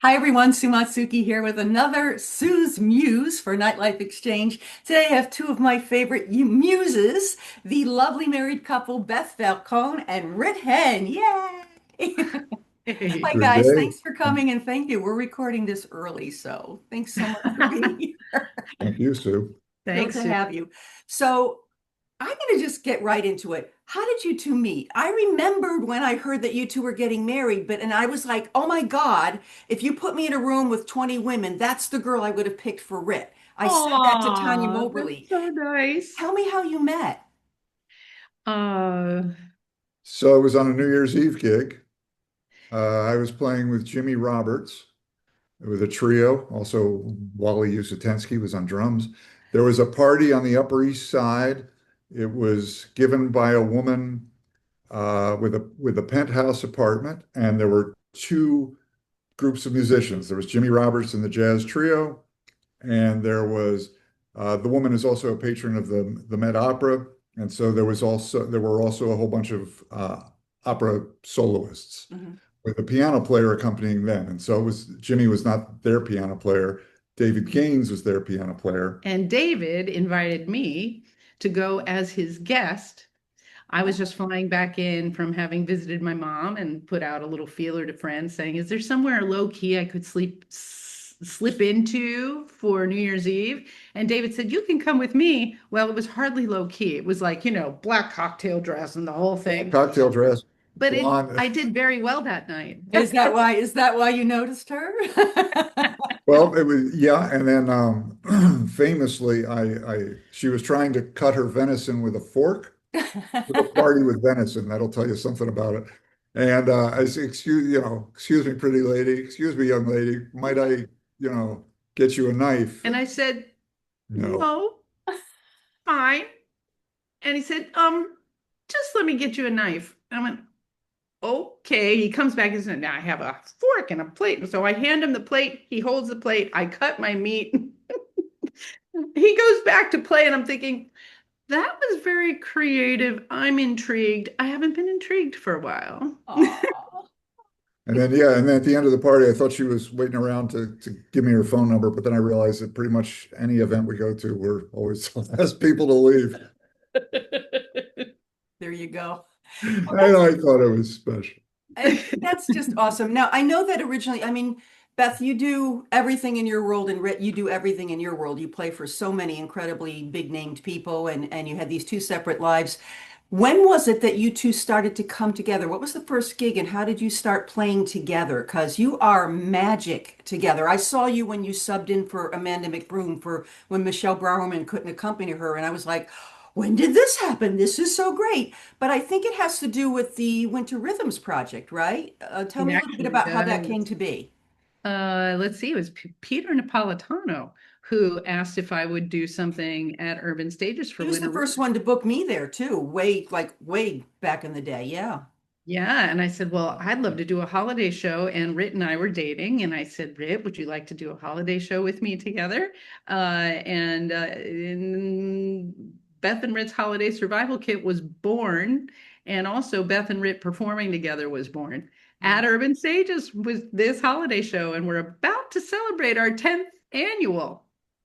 Hi everyone, Sue Matsuki here with another Sue's Muse for Nightlife Exchange. Today I have two of my favorite muses, the lovely married couple Beth Falcone and Ritt Henn. Yay! Hey. Hi Good guys, day. thanks for coming and thank you. We're recording this early, so thanks so much for being here. Thank you, Sue. Thrilled Thanks, to Sue. have you. So I'm going to just get right into it. How did you two meet? I remembered when I heard that you two were getting married, and I was like, oh my God, if you put me in a room with 20 women, that's the girl I would have picked for Rit. I said that to Tanya Aw, Moberly. that's so nice. Tell me how you met. Uh, So it was on a New Year's Eve gig. I was playing with Jimmy Roberts with a trio. Also, Wally Usatensky was on drums. There was a party on the Upper East Side. It was given by a woman with a penthouse apartment, and there were two groups of musicians. There was Jimmy Roberts and the Jazz Trio, and the woman is also a patron of the Met Opera, and so there were also a whole bunch of opera soloists Mhm. with a piano player accompanying them. And so it was Jimmy was not their piano player. David Gaines was their piano player. and David invited me to go as his guest. I was just flying back in from having visited my mom and put out a little feeler to friends saying, is there somewhere low key I could slip into for New Year's Eve? And David said, you can come with me. Well, it was hardly low key. It was like, black cocktail dress and the whole thing. Cocktail dress, But blonde. I did very well that night. Is that why you noticed her? Well, it was yeah, and then famously, she was trying to cut her venison with a fork. To a party with venison. That'll tell you something about it. And I said, excuse me, pretty lady, excuse me, young lady, might I, get you a knife? And I said, No. no, fine. And he said, just let me get you a knife. And I went, okay. He comes back and said, now I have a fork and a plate. And so I hand him the plate. He holds the plate. I cut my meat. He goes back to play, and I'm thinking, that was very creative. I'm intrigued. I haven't been intrigued for a while. Aw. And then, yeah, and then at the end of the party, I thought she was waiting around to give me her phone number, but then I realized that pretty much any event we go to, we're always ask people to leave. There you go. Well, And I thought it was special. that's just awesome. Now, I know that originally, I mean, Beth, you do everything in your world, and Rit, you do everything in your world. You play for so many incredibly big named people, and you had these two separate lives. When was it that you two started to come together? What was the first gig, and how did you start playing together? Because you are magic together. I saw you when you subbed in for Amanda McBroom for when Michelle Browerman couldn't accompany her, and I was like, when did this happen? This is so great. But I think it has to do with the Winter Rhythms project, right? Tell It me a little bit actually about how that came does. to be. Let's see, it was Peter Napolitano who asked if I would do something at Urban Stages He for was the Winter first Rhythm. one to book me there too, way back in the day. Yeah. Yeah, and I said, well, I'd love to do a holiday show. And Rit and I were dating, and I said, Rit, would you like to do a holiday show with me together? Beth and Rit's Holiday Survival Kit was born, and also Beth and Rit performing together was born at Urban Stages with this holiday show, and we're about to celebrate our 10th annual.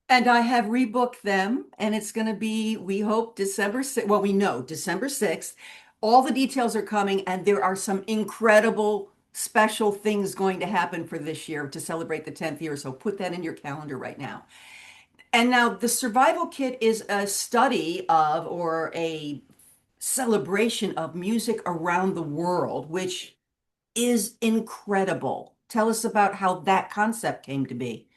And I have rebooked them, and it's going to be, we hope, December 6th. Well, we know December 6th. All the details are coming, and there are some incredible special things going to happen for this year to celebrate the 10th year. So put that in your calendar right now. And now the Survival Kit is a study of or a celebration of music around the world, which is incredible. Tell us about how that concept came to be.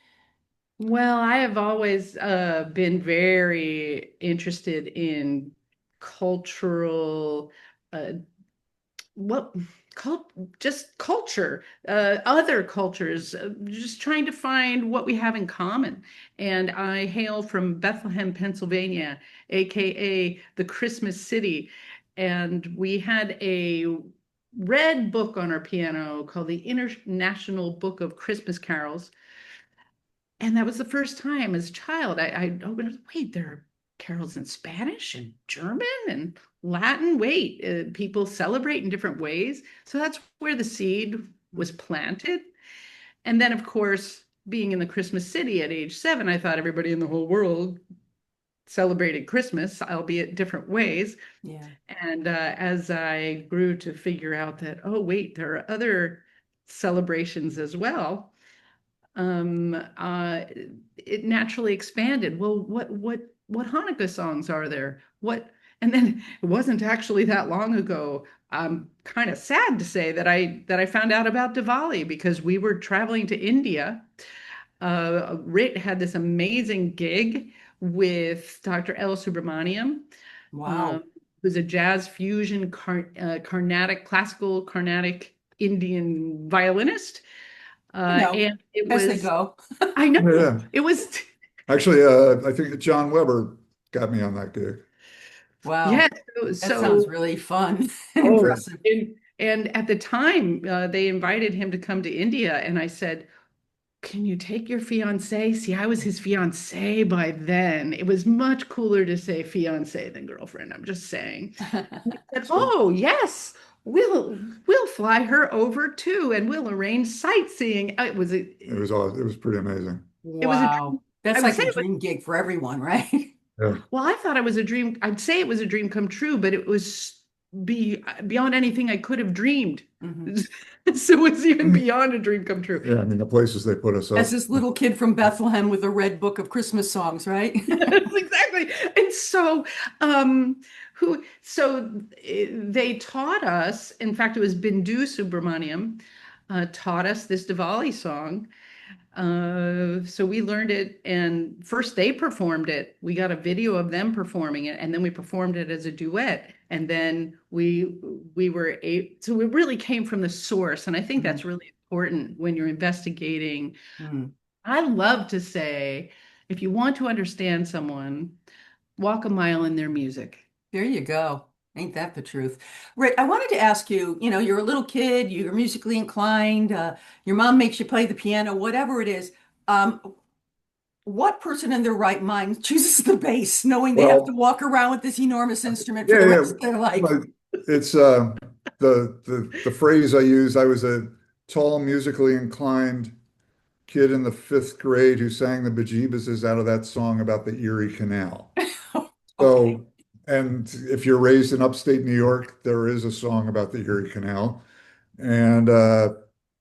Well, I have always been very interested in cultural, uh, what just culture, other cultures, just trying to find what we have in common. And I hail from Bethlehem, Pennsylvania, aka the Christmas City. And we had a red book on our piano called the International Book of Christmas Carols. And that was the first time as a child I opened, wait, there are carols in Spanish and German and Latin. Wait, people celebrate in different ways. So that's where the seed was planted. And then, of course, being in the Christmas city at age 7, I thought everybody in the whole world celebrated Christmas, albeit different ways. Yeah. And as I grew to figure out that, oh, wait, there are other celebrations as well, it naturally expanded. Well, what Hanukkah songs are there? And then it wasn't actually that long ago. I'm kind of sad to say that I found out about Diwali because we were traveling to India. Ritt had this amazing gig with Dr. L. Subramaniam, Wow. who's a jazz fusion classical Carnatic Indian violinist. And it as they was, go. I know, Yeah. it was, Actually, I think John Weber got me on that gig. Wow. yeah. That So, sounds really fun and oh, impressive. and at the time, they invited him to come to India, and I said, can you take your fiance? See, I was his fiance by then. It was much cooler to say fiance than girlfriend. I'm just saying. Said, oh, yes, we'll fly her over too, and we'll arrange sightseeing. It was awesome. It was pretty amazing. It was a Wow. I That's would like say a it was, dream gig for everyone, right? Yeah. well, I thought it was a dream. I'd say it was a dream come true, but it was beyond anything I could have dreamed. Mhm. So it's even beyond a dream come true. Yeah, I mean the places they put us As up. this little kid from Bethlehem with a red book of Christmas songs, right? Yes, exactly. And so, they taught us, in fact, it was Bindu Subramaniam, taught us this Diwali song. So we learned it, and first they performed it. We got a video of them performing it, and then we performed it as a duet. And then so it really came from the source. And I think that's really important when you're investigating. Mm. I love to say, if you want to understand someone, walk a mile in their music. There you go. Ain't that the truth? Rick, I wanted to ask you, you're a little kid, you're musically inclined, your mom makes you play the piano, whatever it is. Um, what person in their right mind chooses the bass, knowing they have to Well, walk around with this enormous instrument for yeah, the yeah. rest of their life? But it's the phrase I use. I was a tall, musically inclined kid in the 5th grade who sang the bejeebuses out of that song about the Erie Canal. Okay. So, and if you're raised in upstate New York, there is a song about the Erie Canal. And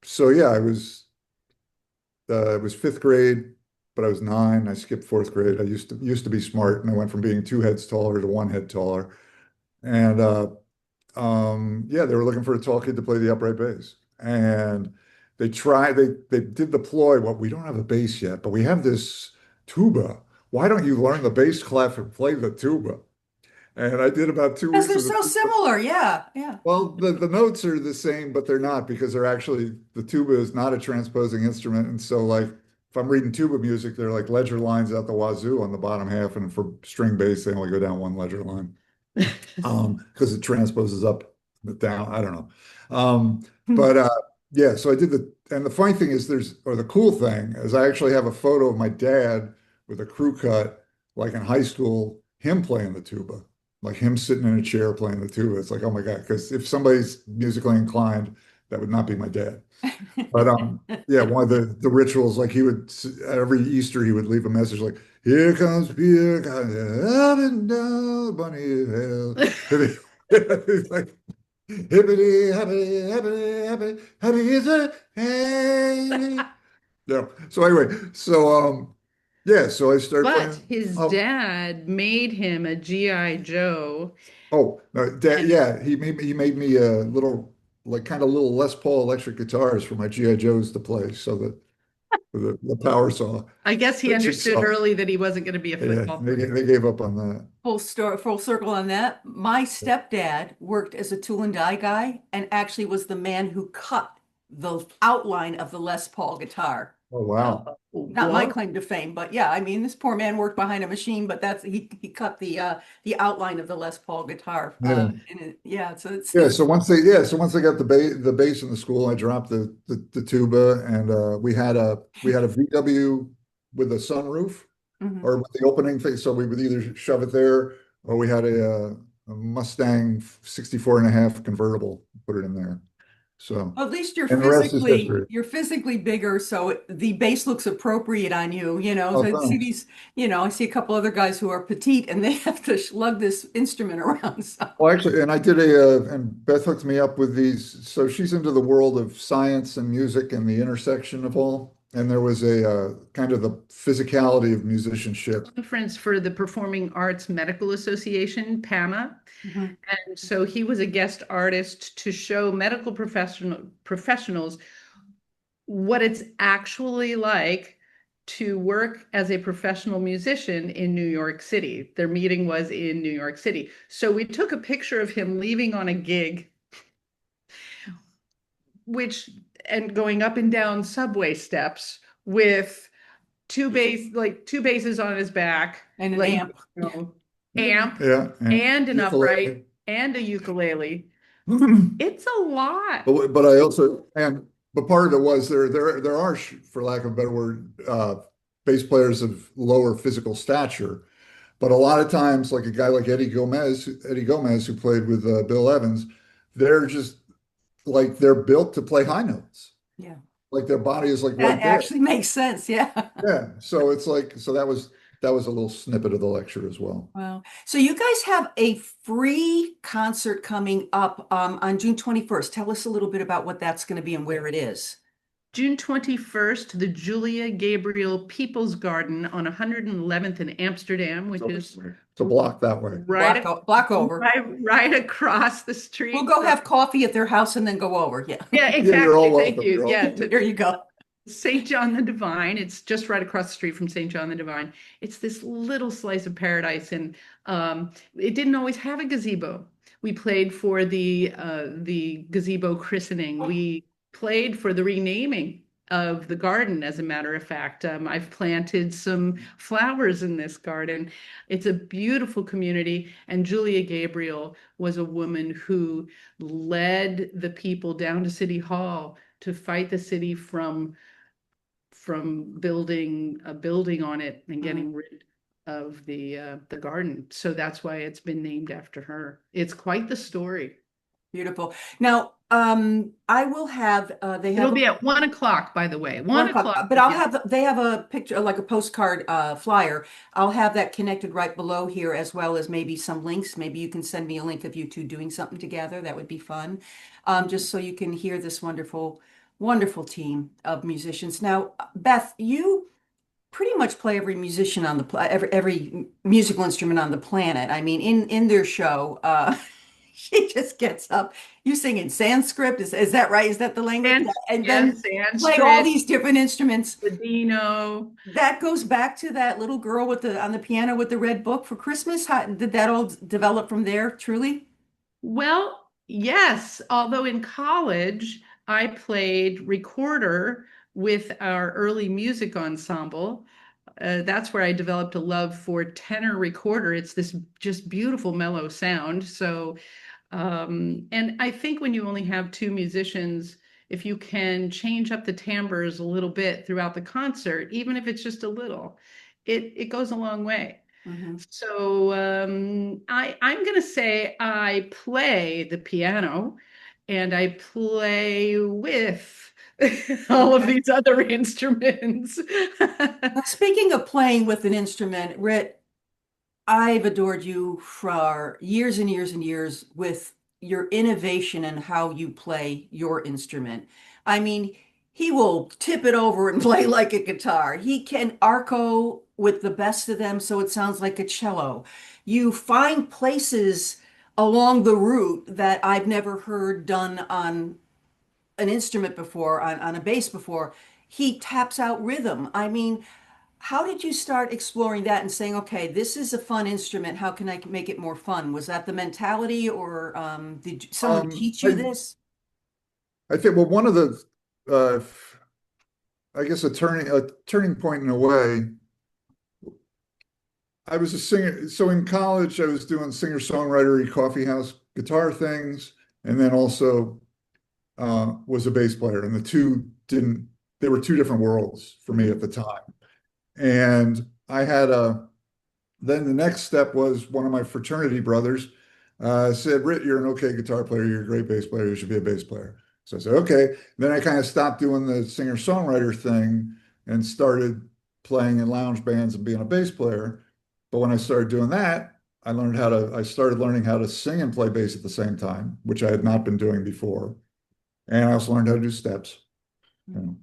so, yeah, it was 5th grade, but I was 9. I skipped 4th grade. I used to be smart, and I went from being 2 heads taller to 1 head taller. And yeah, they were looking for a tall kid to play the upright bass. And they did the ploy. Well, we don't have a bass yet, but we have this tuba. Why don't you learn the bass clef and play the tuba? And I did about two Because weeks they're of the so tuba. similar. Yeah. Yeah. Well, the notes are the same, but they're not because they're actually the tuba is not a transposing instrument. And so like if I'm reading tuba music, they're like ledger lines out the wazoo on the bottom half, and for string bass, they only go down one ledger line. Because it transposes up down. I don't know. But yeah, so I did and the funny thing is or the cool thing is I actually have a photo of my dad with a crew cut, like in high school, him playing the tuba, like him sitting in a chair playing the tuba. It's like, oh my God, because if somebody's musically inclined, that would not be my dad. But yeah, one of the rituals, like every Easter he would leave a message like, "Here comes Pierre, up and down the bunny hill." It's like hippity happy, happy, happy, happy is a hey. Yeah. So anyway, yeah, so I started But playing. his Oh, dad made him a GI Joe, oh, no, Dad, and yeah, he made me a little like kind of little Les Paul electric guitars for my GI Joes to play, so that the power saw, I guess he the understood jigsaw. early that he wasn't going to be a Yeah, football they player. they gave up on that. Full circle on that. My stepdad worked as a tool and die guy and actually was the man who cut the outline of the Les Paul guitar. Oh wow. Not my Whoa. claim to fame, but yeah, I mean, this poor man worked behind a machine, but he cut the outline of the Les Paul guitar. Yeah. Yeah, so it's Yeah, so once they got the bass in the school, I dropped the tuba, and we had a VW with a sunroof Mhm. or with the opening thing, so we would either shove it there or we had a Mustang 64 and a half convertible, put it in there. So, At least and the rest is history. you're physically bigger, so the bass looks appropriate on you, you know. Oh, So I see thanks. these, you know, I see a couple other guys who are petite and they have to lug this instrument around. So Well, actually, and I did and Beth hooked me up with these. So she's into the world of science and music and the intersection of all. And there was a kind of the physicality of musicianship. Conference for the Performing Arts Medical Association, PAMA. mhm. And so he was a guest artist to show medical professionals what it's actually like to work as a professional musician in New York City. Their meeting was in New York City. So we took a picture of him leaving on a gig, and going up and down subway steps with two basses on his back, And an like, amp. you know, amp Yeah. and an upright Ukulele. and a ukulele. But It's a lot. I also but part of it was there are, for lack of a better word, bass players of lower physical stature. But a lot of times, like a guy like Eddie Gomez, who played with Bill Evans, they're just like they're built to play high notes. Yeah. Like their body is like That right there. actually makes sense. Yeah. Yeah. So it's like that was a little snippet of the lecture as well. Wow. So you guys have a free concert coming up on June 21st. Tell us a little bit about what that's going to be and where it is. June 21st, the Julia Gabriel People's Garden on 111th in Amsterdam, which So is it's a block that way. Block over. right across the street. We'll go have coffee at their house and then go over. Yeah. Yeah, Yeah, exactly. you're all Thank welcome. you. You're all Yeah, welcome. There you go. St. John the Divine. It's just right across the street from St. John the Divine. It's this little slice of paradise, and it didn't always have a gazebo. We played for the gazebo christening. We played for the renaming of the garden, as a matter of fact. I've planted some flowers in this garden. It's a beautiful community, and Julia Gabriel was a woman who led the people down to City Hall to fight the city from building a building on it and getting rid of the garden. So that's why it's been named after her. It's quite the story. Beautiful. Now, I will have It'll be at 1 o'clock, by the way. 1 o'clock. but I'll Yeah. have they have a picture like a postcard flyer. I'll have that connected right below here, as well as maybe some links. Maybe you can send me a link of you two doing something together. That would be fun. Just so you can hear this wonderful team of musicians. Now, Beth, you pretty much play every musician on the every musical instrument on the planet. I mean, in their show, she just gets up. You sing in Sanskrit, is that right? Is that the language? And then play all Sanskrit, these different instruments. Ladino. That goes back to that little girl with on the piano with the red book for Christmas. How did that all develop from there, truly? Well, yes, although in college I played recorder with our early music ensemble. That's where I developed a love for tenor recorder. It's this just beautiful mellow sound. So, and I think when you only have two musicians, if you can change up the timbres a little bit throughout the concert, even if it's just a little, it goes a long way. So I'm going to say I play the piano and I play with all of these other instruments. Now, speaking of playing with an instrument, Ritt, I've adored you for years and years and years with your innovation and how you play your instrument. I mean, he will tip it over and play like a guitar. He can arco with the best of them, so it sounds like a cello. You find places along the route that I've never heard done on an instrument before, on a bass before. He taps out rhythm. I mean, how did you start exploring that and saying, okay, this is a fun instrument. How can I make it more fun? Was that the mentality, or did someone teach you this? I think, well, one of the, uh, I guess a turning point in a way. I was a singer. So in college, I was doing singer-songwriter coffee house guitar things, and then also was a bass player. And the two didn't, they were two different worlds for me at the time. And I had then the next step was one of my fraternity brothers said, Ritt, you're an okay guitar player. You're a great bass player. You should be a bass player. So I said, okay. Then I kind of stopped doing the singer-songwriter thing and started playing in lounge bands and being a bass player. But when I started doing that, I started learning how to sing and play bass at the same time, which I had not been doing before. And I also learned how to do steps, you know,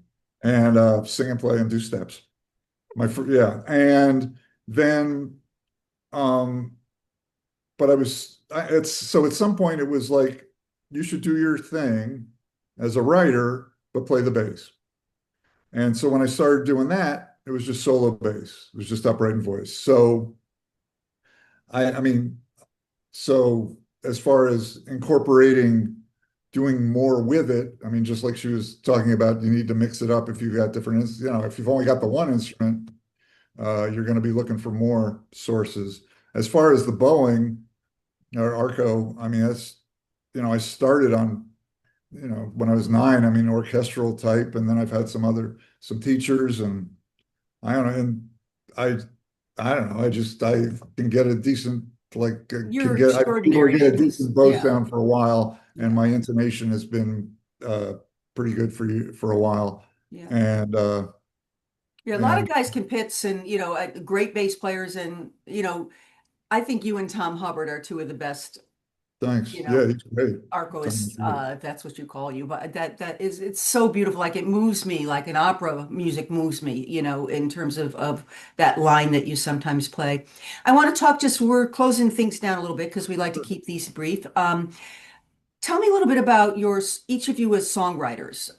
and sing and play and do steps. Yeah. And then, um, but it's so at some point it was like, you should do your thing as a writer, but play the bass. And so when I started doing that, it was just solo bass. It was just upright and voice. So I mean, so as far as incorporating doing more with it, I mean, just like she was talking about, you need to mix it up if you've got different, if you've only got the one instrument, you're going to be looking for more sources. As far as the bowing or arco, I mean, I started on, when I was 9, I mean, orchestral type, and then I've had some teachers, and I don't know, and I, I don't know, I can get a decent, You're extraordinary get a at this. decent bow Yeah. sound for a while, and Yeah. my intonation has been pretty good for a while. Yeah. And Yeah, a lot of guys can pitch and, great bass players. And, I think you and Tom Hubbard are two of the best, thanks. Yeah, he's great. arcoists, if that's what you call you. But it's so beautiful. Like it moves me, like an opera music moves me, in terms of that line that you sometimes play. I want to talk we're closing things down a little bit because we like to keep these brief. Tell me a little bit about each of you as songwriters.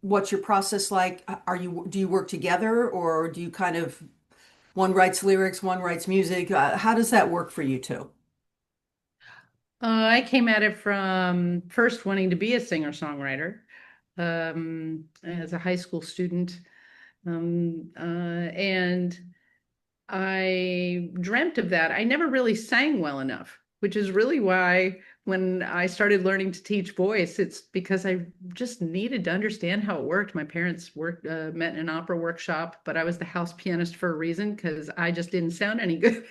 What's your process like? Do you work together, or do you kind of, one writes lyrics, one writes music? How does that work for you two? I came at it from first wanting to be a singer-songwriter as a high school student. And I dreamt of that. I never really sang well enough, which is really why when I started learning to teach voice, it's because I just needed to understand how it worked. My parents met in an opera workshop, but I was the house pianist for a reason because I just didn't sound any good.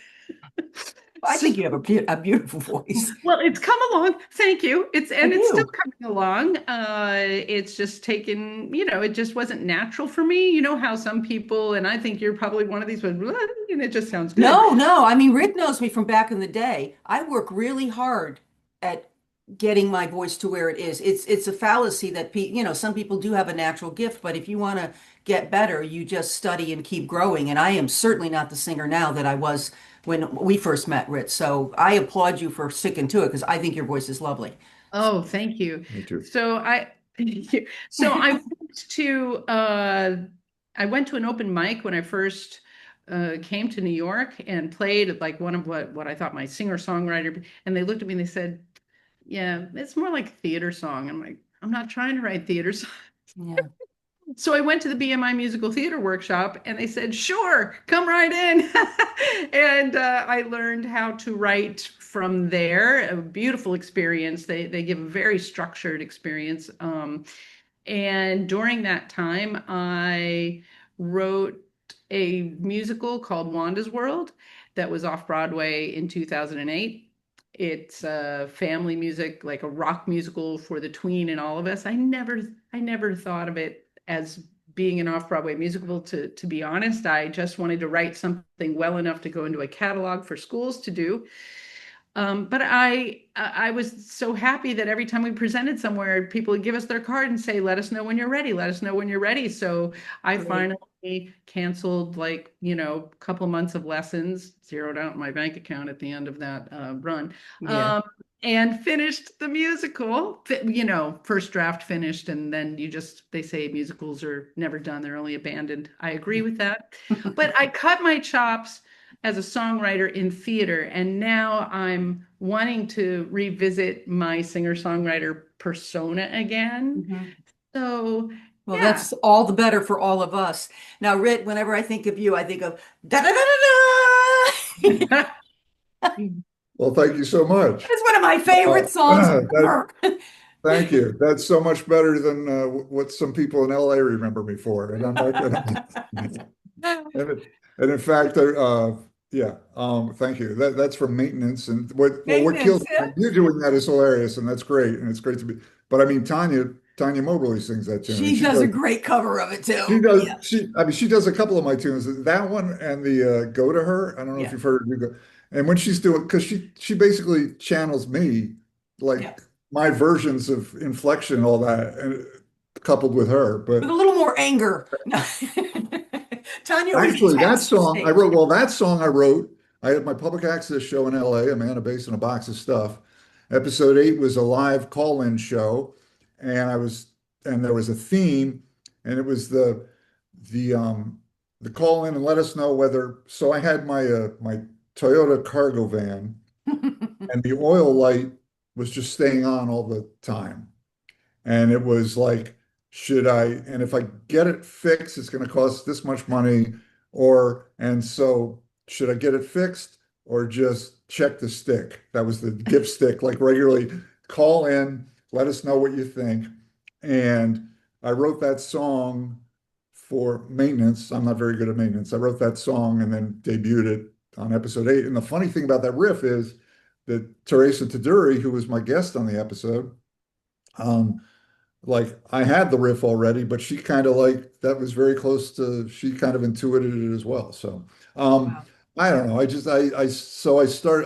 I think you have a beautiful voice. Well, it's come along. Thank you. It's still do. coming along. It's just taken, it just wasn't natural for me. You know how some people, and I think you're probably one of these ones, and it just sounds good. No. I mean, Rick knows me from back in the day. I work really hard at getting my voice to where it is. It's a fallacy that some people do have a natural gift, but if you want to get better, you just study and keep growing. And I am certainly not the singer now that I was when we first met, Rick. So I applaud you for sticking to it because I think your voice is lovely. Oh, thank you. Me too. So I went to an open mic when I first came to New York and played at like one of what I thought my singer-songwriter, and they looked at me and they said, yeah, it's more like a theater song. I'm like, I'm not trying to write theater songs. Yeah. So I went to the BMI musical theater workshop and they said, sure, come right in. And I learned how to write from there. A beautiful experience. They give a very structured experience. And during that time, I wrote a musical called Wanda's World that was off Broadway in 2008. It's family music, like a rock musical for the tween and all of us. I never thought of it as being an off-Broadway musical, to be honest. I just wanted to write something well enough to go into a catalog for schools to do. But I was so happy that every time we presented somewhere, people would give us their card and say, let us know when you're ready. Let us know when you're ready. So I finally canceled a couple months of lessons, zeroed out my bank account at the end of that run. Yeah. And finished the musical, first draft finished. And then they say musicals are never done. They're only abandoned. I agree with that. But I cut my chops as a songwriter in theater. And now I'm wanting to revisit my singer-songwriter persona again. Mm-hmm. So, well, that's all the better for all of us. Now, Rit, whenever I think of you, I think of da da da da da. Well, thank you so much. It's one of my favorite songs ever. Thank you. That's so much better than what some people in LA remember me for. And I'm like, and in fact, thank you. That's from Maintenance. And what kills you doing that is hilarious, and that's great. And it's great to be. But I mean, Tanya Mobley sings that tune, and She does a great cover of it she too. does, Yeah. I mean, she does a couple of my tunes. That one and the Go to Her. I don't know if Yeah. you've heard You Go. And when she's doing, because she basically channels me, Yeah. like my versions of inflection, and all that, and coupled with her. With But a little more anger. No. Tanya was actually, that intense on song I stage. wrote, well, that song I wrote, I had my public access show in LA, a man, a bass, and a box of stuff. Episode 8 was a live call-in show, and and there was a theme, and it was the call in and let us know whether, so I had my Toyota cargo van, and the oil light was just staying on all the time. And it was like, and if I get it fixed, it's going to cost this much money, and so should I get it fixed or just check the stick? That was the gift stick, like regularly call in, let us know what you think. And I wrote that song for maintenance. I'm not very good at maintenance. I wrote that song and then debuted it on episode 8. And the funny thing about that riff is that Teresa Taduri, who was my guest on the episode, um, like I had the riff already, but she kind of like that was very close to she kind of intuited it as well. So Wow. I don't know. I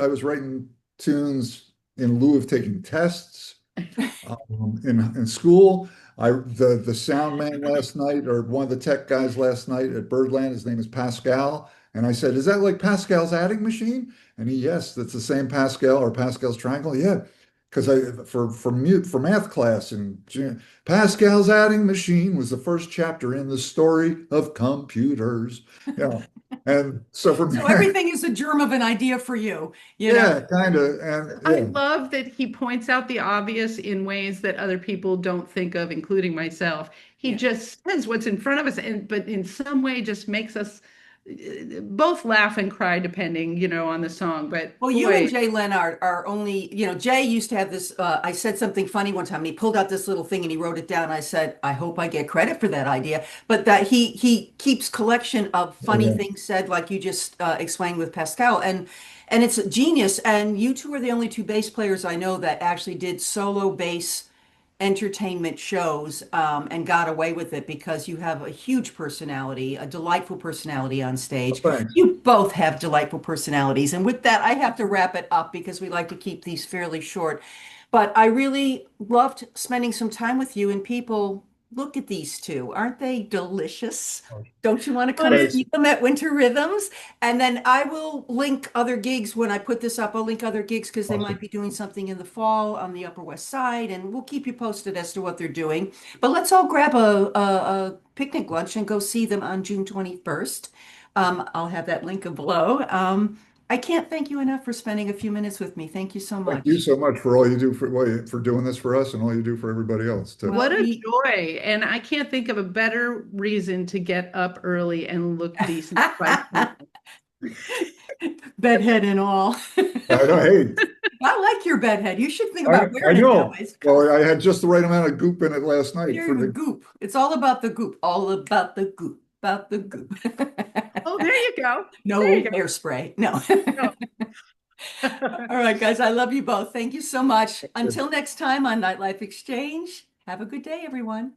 was writing tunes in lieu of taking tests in school. The sound man last night, or one of the tech guys last night at Birdland, his name is Pascal. And I said, "Is that like Pascal's adding machine?" And yes, that's the same Pascal or Pascal's triangle. Yeah. Because for math class in Pascal's adding machine was the first chapter in the story of computers. Yeah. And so for me, So everything is a germ of an idea for you, you know? yeah, kind of. And I yeah, love that he points out the obvious in ways that other people don't think of, including myself. He Yeah. just says what's in front of us, but in some way just makes us both laugh and cry, depending, on the song. But Well, you and boy, Jay Leonard are only, Jay used to have this. I said something funny one time, and he pulled out this little thing and he wrote it down. I said, I hope I get credit for that idea. But that he keeps collection of funny yeah. things said, like you just explained with Pascal, and it's genius. And you two are the only two bass players I know that actually did solo bass entertainment shows and got away with it because you have a huge personality, a delightful personality on Well, stage. thanks. You both have delightful personalities. And with that, I have to wrap it up because we like to keep these fairly short. But I really loved spending some time with you, and people look at these two. Aren't they delicious? Don't you want to come Thanks. see them at Winter Rhythms? And then I will link other gigs when I put this up. I'll link other gigs because they might Awesome. be doing something in the fall on the Upper West Side, and we'll keep you posted as to what they're doing. But let's all grab a picnic lunch and go see them on June 21st. I'll have that link below. I can't thank you enough for spending a few minutes with me. Thank you so Thank you much. so much for all you do for doing this for us and all you do for everybody else too. Well, what a joy. And I can't think of a better reason to get up early and look decent. bedhead and all. I know, hey, I like your bedhead. You should think about I wearing it know. nowadays. Well, I had just the right amount of goop in it last night You're for the the goop. It's all about the goop. All about the goop. About the goop. Oh, there you go. No There you go. hairspray. No. No. All right, guys. I love you both. Thank you so much. Until next time on Nightlife Exchange, have a good day, everyone.